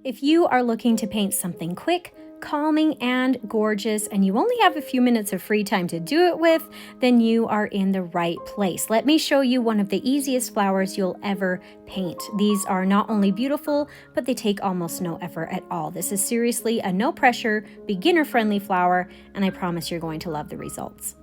If you are looking to paint something quick, calming, and gorgeous, and you only have a few minutes of free time to do it with, then you are in the right place. Let me show you one of the easiest flowers you'll ever paint. These are not only beautiful, but they take almost no effort at all. This is seriously a no pressure, beginner friendly flower, and I promise you're going to love the results.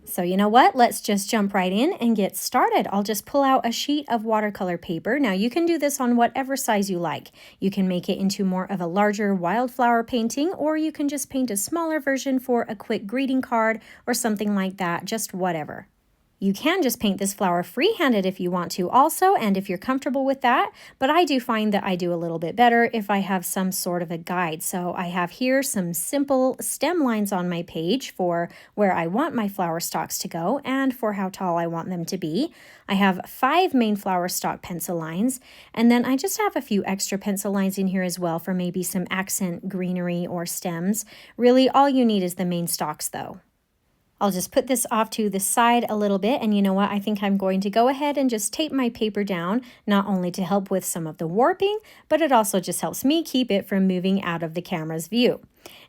So you know what? Let's just jump right in and get started. I'll just pull out a sheet of watercolor paper. Now you can do this on whatever size you like. You can make it into more of a larger wildflower painting, or you can just paint a smaller version for a quick greeting card or something like that, just whatever. You can just paint this flower freehanded if you want to also, and if you're comfortable with that, but I do find that I do a little bit better if I have some sort of a guide. So I have here some simple stem lines on my page for where I want my flower stalks to go and for how tall I want them to be. I have 5 main flower stalk pencil lines, and then I just have a few extra pencil lines in here as well for maybe some accent greenery or stems. Really, all you need is the main stalks though. I'll just put this off to the side a little bit, and you know what? I think I'm going to go ahead and just tape my paper down, not only to help with some of the warping, but it also just helps me keep it from moving out of the camera's view.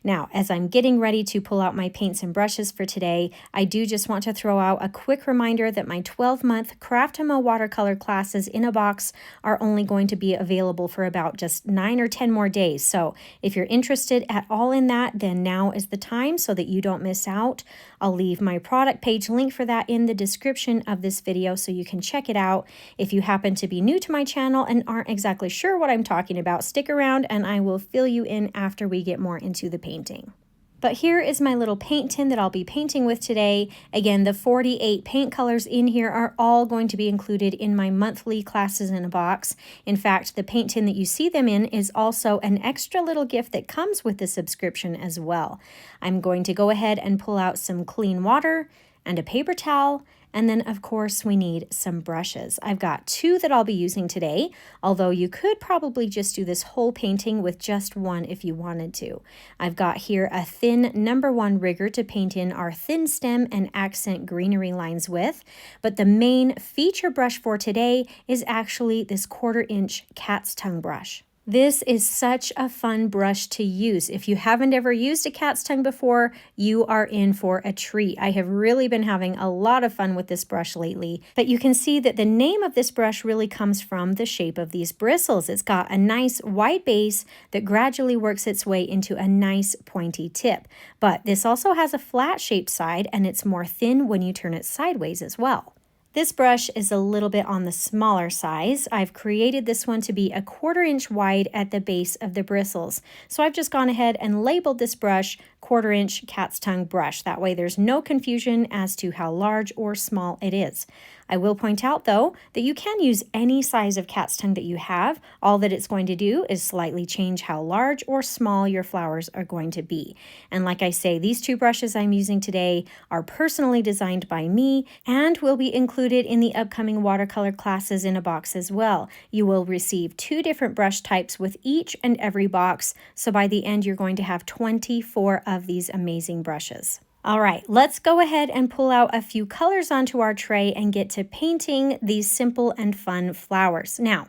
Now, as I'm getting ready to pull out my paints and brushes for today, I do just want to throw out a quick reminder that my 12-month Craftamo watercolor classes in a box are only going to be available for about just 9 or 10 more days. So if you're interested at all in that, then now is the time so that you don't miss out. I'll leave my product page link for that in the description of this video so you can check it out. If you happen to be new to my channel and aren't exactly sure what I'm talking about, stick around and I will fill you in after we get more into the painting. But here is my little paint tin that I'll be painting with today. Again, the 48 paint colors in here are all going to be included in my monthly classes in a box. In fact, the paint tin that you see them in is also an extra little gift that comes with the subscription as well. I'm going to go ahead and pull out some clean water and a paper towel. And then, of course, we need some brushes. I've got 2 that I'll be using today, although you could probably just do this whole painting with just 1 if you wanted to. I've got here a thin #1 rigger to paint in our thin stem and accent greenery lines with, but the main feature brush for today is actually this 1/4" cat's tongue brush. This is such a fun brush to use. If you haven't ever used a cat's tongue before, you are in for a treat. I have really been having a lot of fun with this brush lately, but you can see that the name of this brush really comes from the shape of these bristles. It's got a nice wide base that gradually works its way into a nice pointy tip, but this also has a flat shaped side and it's more thin when you turn it sideways as well. This brush is a little bit on the smaller size. I've created this one to be a 1/4" wide at the base of the bristles. So I've just gone ahead and labeled this brush 1/4" cat's tongue brush. That way there's no confusion as to how large or small it is. I will point out though that you can use any size of cat's tongue that you have. All that it's going to do is slightly change how large or small your flowers are going to be. And like I say, these 2 brushes I'm using today are personally designed by me and will be included in the upcoming watercolor classes in a box as well. You will receive 2 different brush types with each and every box. So by the end, you're going to have 24 of these amazing brushes. All right, let's go ahead and pull out a few colors onto our tray and get to painting these simple and fun flowers. Now,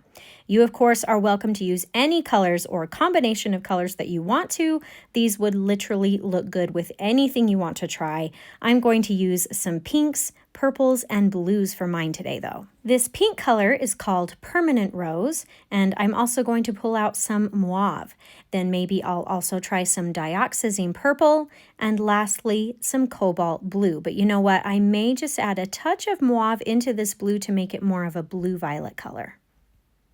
you of course are welcome to use any colors or combination of colors that you want to. These would literally look good with anything you want to try. I'm going to use some pinks, purples, and blues for mine today though. This pink color is called Permanent Rose, and I'm also going to pull out some mauve. Then maybe I'll also try some dioxazine purple, and lastly, some cobalt blue. But you know what? I may just add a touch of mauve into this blue to make it more of a blue-violet color.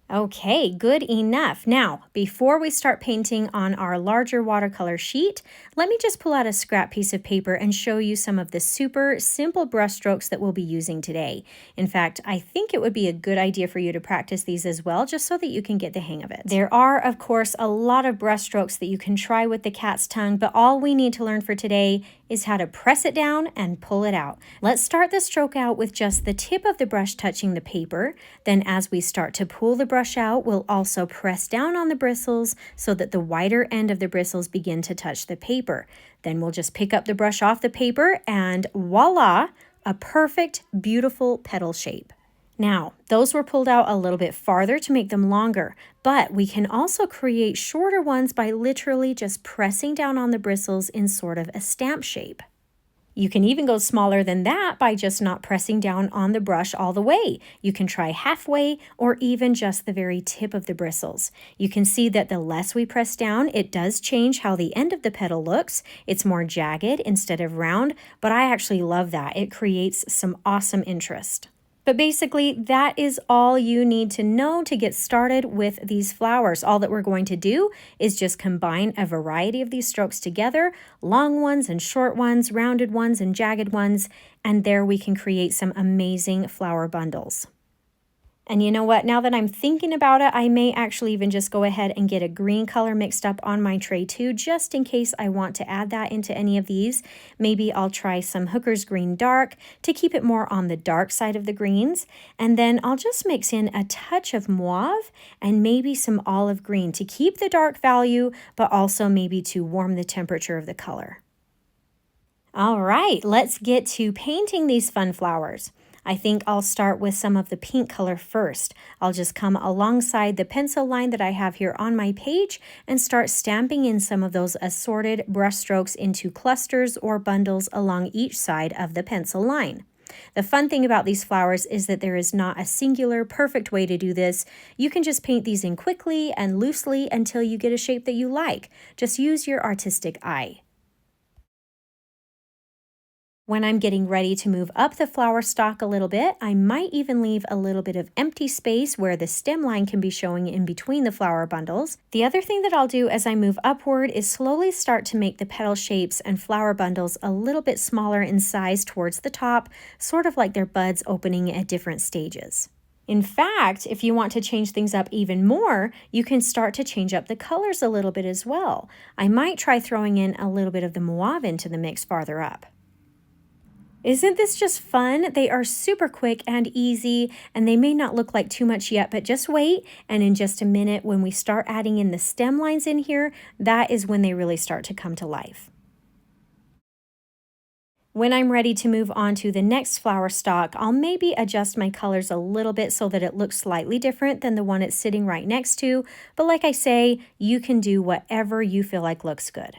Okay, good enough. Now, before we start painting on our larger watercolor sheet, let me just pull out a scrap piece of paper and show you some of the super simple brush strokes that we'll be using today. In fact, I think it would be a good idea for you to practice these as well, just so that you can get the hang of it. There are, of course, a lot of brush strokes that you can try with the cat's tongue, but all we need to learn for today is how to press it down and pull it out. Let's start the stroke out with just the tip of the brush touching the paper. Then as we start to pull the brush out, we'll also press down on the bristles so that the wider end of the bristles begin to touch the paper. Then we'll just pick up the brush off the paper and voila, a perfect, beautiful petal shape. Now, those were pulled out a little bit farther to make them longer, but we can also create shorter ones by literally just pressing down on the bristles in sort of a stamp shape. You can even go smaller than that by just not pressing down on the brush all the way. You can try halfway or even just the very tip of the bristles. You can see that the less we press down, it does change how the end of the petal looks. It's more jagged instead of round, but I actually love that. It creates some awesome interest. But basically, that is all you need to know to get started with these flowers. All that we're going to do is just combine a variety of these strokes together, long ones and short ones, rounded ones and jagged ones, and there we can create some amazing flower bundles. And you know what? Now that I'm thinking about it, I may actually even just go ahead and get a green color mixed up on my tray too, just in case I want to add that into any of these. Maybe I'll try some Hooker's Green Dark to keep it more on the dark side of the greens. And then I'll just mix in a touch of mauve and maybe some olive green to keep the dark value, but also maybe to warm the temperature of the color. All right, let's get to painting these fun flowers. I think I'll start with some of the pink color first. I'll just come alongside the pencil line that I have here on my page and start stamping in some of those assorted brush strokes into clusters or bundles along each side of the pencil line. The fun thing about these flowers is that there is not a singular perfect way to do this. You can just paint these in quickly and loosely until you get a shape that you like. Just use your artistic eye. When I'm getting ready to move up the flower stalk a little bit, I might even leave a little bit of empty space where the stem line can be showing in between the flower bundles. The other thing that I'll do as I move upward is slowly start to make the petal shapes and flower bundles a little bit smaller in size towards the top, sort of like their buds opening at different stages. In fact, if you want to change things up even more, you can start to change up the colors a little bit as well. I might try throwing in a little bit of the mauve into the mix farther up. Isn't this just fun? They are super quick and easy, and they may not look like too much yet, but just wait, and in just a minute when we start adding in the stem lines in here, that is when they really start to come to life. When I'm ready to move on to the next flower stalk, I'll maybe adjust my colors a little bit so that it looks slightly different than the one it's sitting right next to, but like I say, you can do whatever you feel like looks good.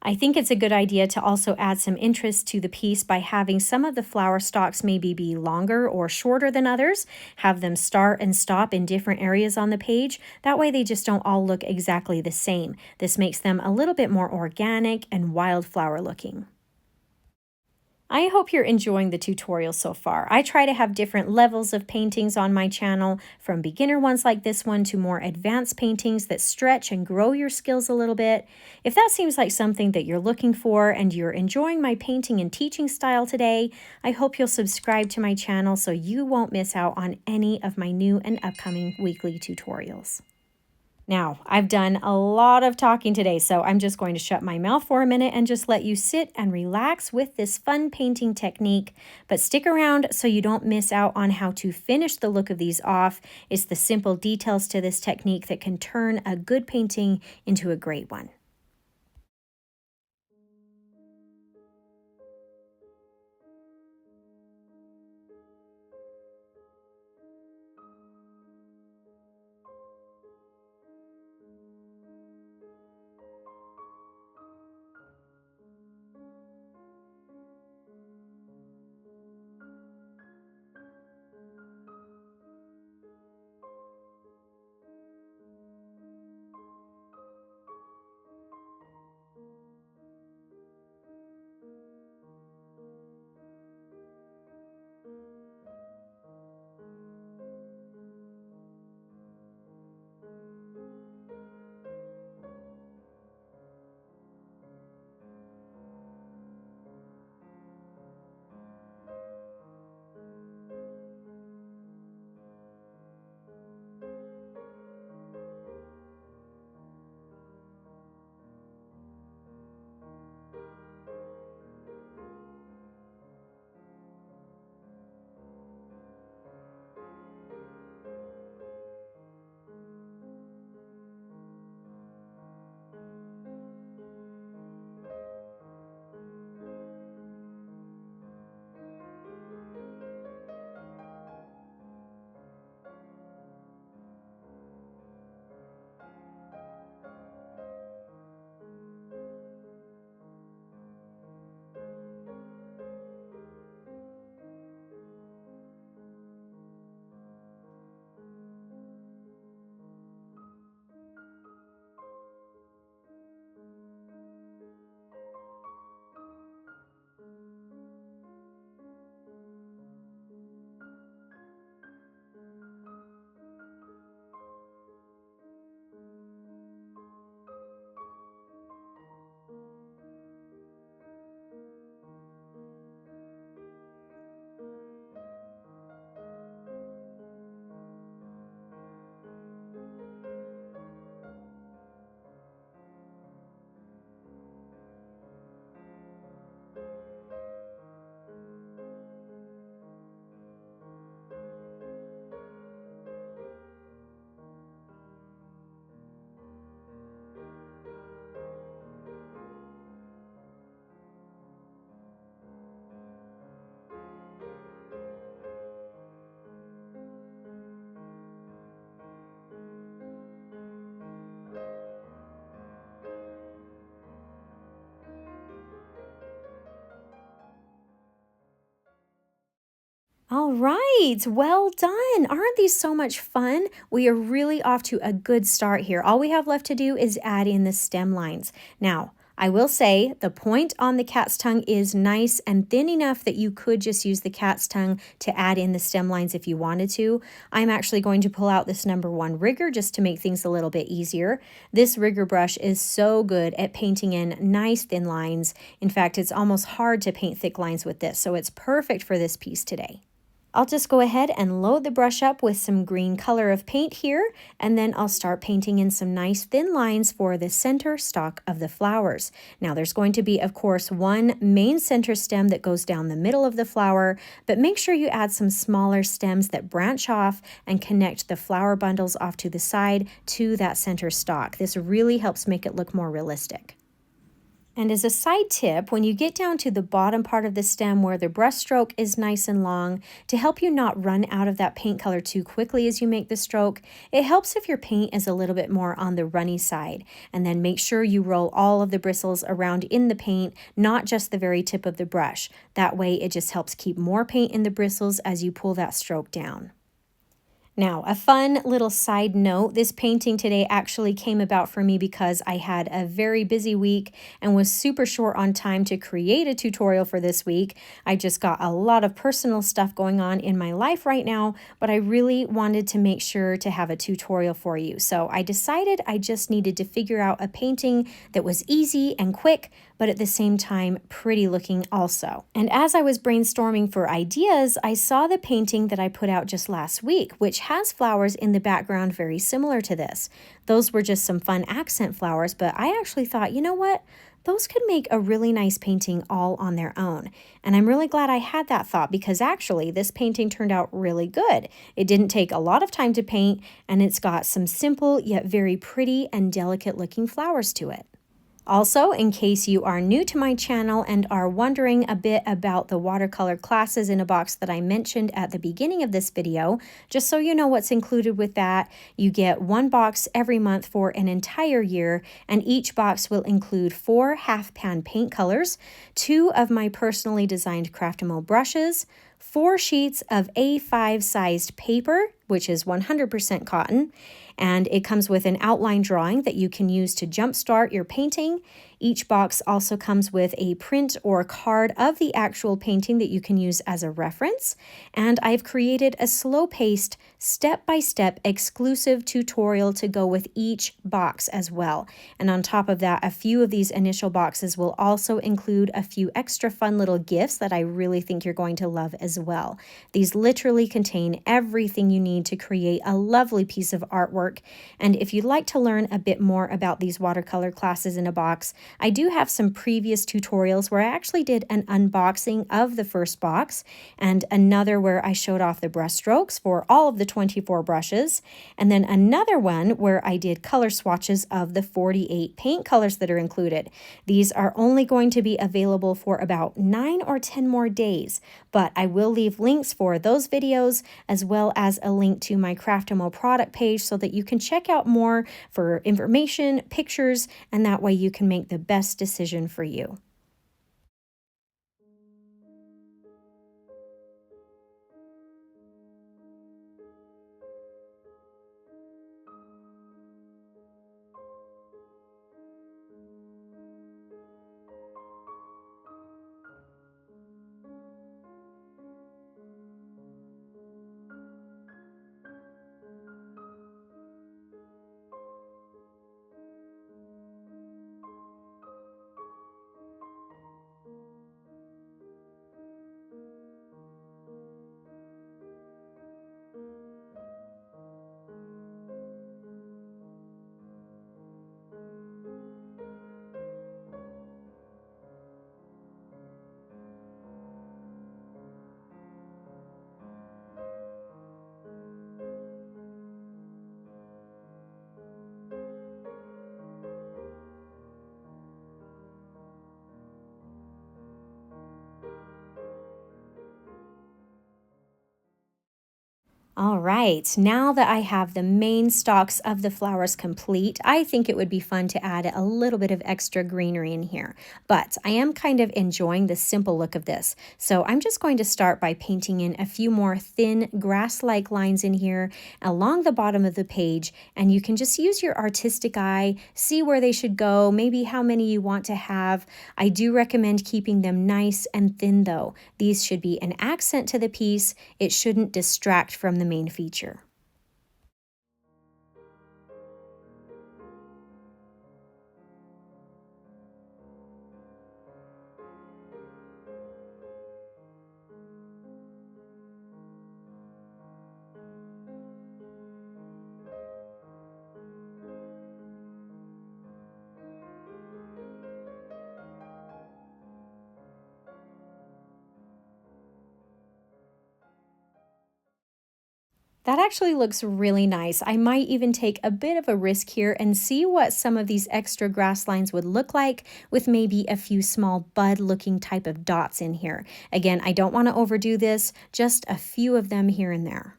I think it's a good idea to also add some interest to the piece by having some of the flower stalks maybe be longer or shorter than others, have them start and stop in different areas on the page. That way they just don't all look exactly the same. This makes them a little bit more organic and wildflower looking. I hope you're enjoying the tutorial so far. I try to have different levels of paintings on my channel, from beginner ones like this one to more advanced paintings that stretch and grow your skills a little bit. If that seems like something that you're looking for and you're enjoying my painting and teaching style today, I hope you'll subscribe to my channel so you won't miss out on any of my new and upcoming weekly tutorials. Now, I've done a lot of talking today, so I'm just going to shut my mouth for a minute and just let you sit and relax with this fun painting technique. But stick around so you don't miss out on how to finish the look of these off. It's the simple details to this technique that can turn a good painting into a great one. All right, well done. Aren't these so much fun? We are really off to a good start here. All we have left to do is add in the stem lines. Now, I will say the point on the cat's tongue is nice and thin enough that you could just use the cat's tongue to add in the stem lines if you wanted to. I'm actually going to pull out this #1 rigger just to make things a little bit easier. This rigger brush is so good at painting in nice thin lines. In fact, it's almost hard to paint thick lines with this, so it's perfect for this piece today. I'll just go ahead and load the brush up with some green color of paint here, and then I'll start painting in some nice thin lines for the center stalk of the flowers. Now there's going to be, of course, one main center stem that goes down the middle of the flower, but make sure you add some smaller stems that branch off and connect the flower bundles off to the side to that center stalk. This really helps make it look more realistic. And as a side tip, when you get down to the bottom part of the stem where the brush stroke is nice and long, to help you not run out of that paint color too quickly as you make the stroke, it helps if your paint is a little bit more on the runny side. And then make sure you roll all of the bristles around in the paint, not just the very tip of the brush. That way it just helps keep more paint in the bristles as you pull that stroke down. Now, a fun little side note, this painting today actually came about for me because I had a very busy week and was super short on time to create a tutorial for this week. I just got a lot of personal stuff going on in my life right now, but I really wanted to make sure to have a tutorial for you. So I decided I just needed to figure out a painting that was easy and quick, but at the same time pretty looking also. And as I was brainstorming for ideas, I saw the painting that I put out just last week, which has flowers in the background very similar to this. Those were just some fun accent flowers, but I actually thought, you know what? Those could make a really nice painting all on their own. And I'm really glad I had that thought because actually this painting turned out really good. It didn't take a lot of time to paint, and it's got some simple yet very pretty and delicate looking flowers to it. Also, in case you are new to my channel and are wondering a bit about the watercolor classes in a box that I mentioned at the beginning of this video, just so you know what's included with that, you get one box every month for an entire year, and each box will include 4 half-pan paint colors, 2 of my personally designed Craftamo brushes, 4 sheets of A5 sized paper, which is 100% cotton, and it comes with an outline drawing that you can use to jumpstart your painting. Each box also comes with a print or card of the actual painting that you can use as a reference. And I've created a slow-paced, step-by-step exclusive tutorial to go with each box as well. And on top of that, a few of these initial boxes will also include a few extra fun little gifts that I really think you're going to love as well. These literally contain everything you need to create a lovely piece of artwork. And if you'd like to learn a bit more about these watercolor classes in a box, I do have some previous tutorials where I actually did an unboxing of the first box and another where I showed off the brush strokes for all of the 24 brushes, and then another one where I did color swatches of the 48 paint colors that are included. These are only going to be available for about 9 or 10 more days, but I will leave links for those videos as well as a link to my Craftamo product page so that you can check out more for information, pictures, and that way you can make the best decision for you. All right, now that I have the main stalks of the flowers complete, I think it would be fun to add a little bit of extra greenery in here. But I am kind of enjoying the simple look of this. So I'm just going to start by painting in a few more thin grass-like lines in here along the bottom of the page. And you can just use your artistic eye, see where they should go, maybe how many you want to have. I do recommend keeping them nice and thin though. These should be an accent to the piece. It shouldn't distract from the main feature. That actually looks really nice. I might even take a bit of a risk here and see what some of these extra grass lines would look like with maybe a few small bud looking type of dots in here. Again, I don't want to overdo this, just a few of them here and there.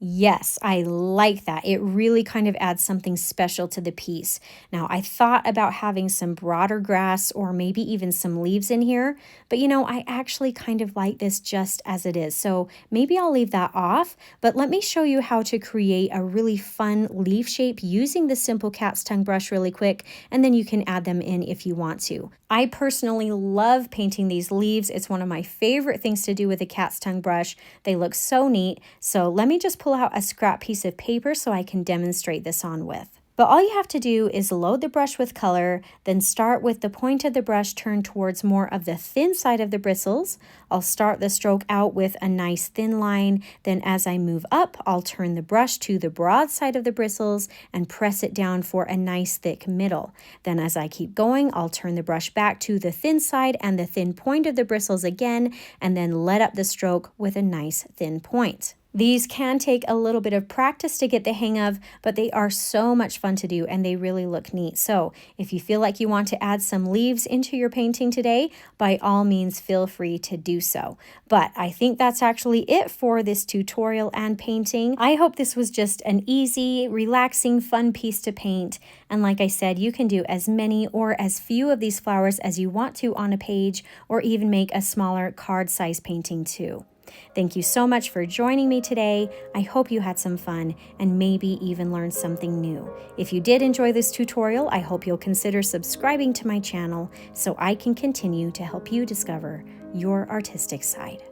Yes, I like that. It really kind of adds something special to the piece. Now, I thought about having some broader grass or maybe even some leaves in here, but I actually kind of like this just as it is. So maybe I'll leave that off, but let me show you how to create a really fun leaf shape using the simple cat's tongue brush really quick, and then you can add them in if you want to. I personally love painting these leaves. It's one of my favorite things to do with a cat's tongue brush. They look so neat. So let me just pull out a scrap piece of paper so I can demonstrate this on with. But all you have to do is load the brush with color, then start with the point of the brush turned towards more of the thin side of the bristles. I'll start the stroke out with a nice thin line. Then as I move up, I'll turn the brush to the broad side of the bristles and press it down for a nice thick middle. Then as I keep going, I'll turn the brush back to the thin side and the thin point of the bristles again, and then let up the stroke with a nice thin point. These can take a little bit of practice to get the hang of, but they are so much fun to do and they really look neat. So if you feel like you want to add some leaves into your painting today, by all means feel free to do so. But I think that's actually it for this tutorial and painting. I hope this was just an easy, relaxing, fun piece to paint. And like I said, you can do as many or as few of these flowers as you want to on a page, or even make a smaller card size painting too. Thank you so much for joining me today. I hope you had some fun and maybe even learned something new. If you did enjoy this tutorial, I hope you'll consider subscribing to my channel so I can continue to help you discover your artistic side.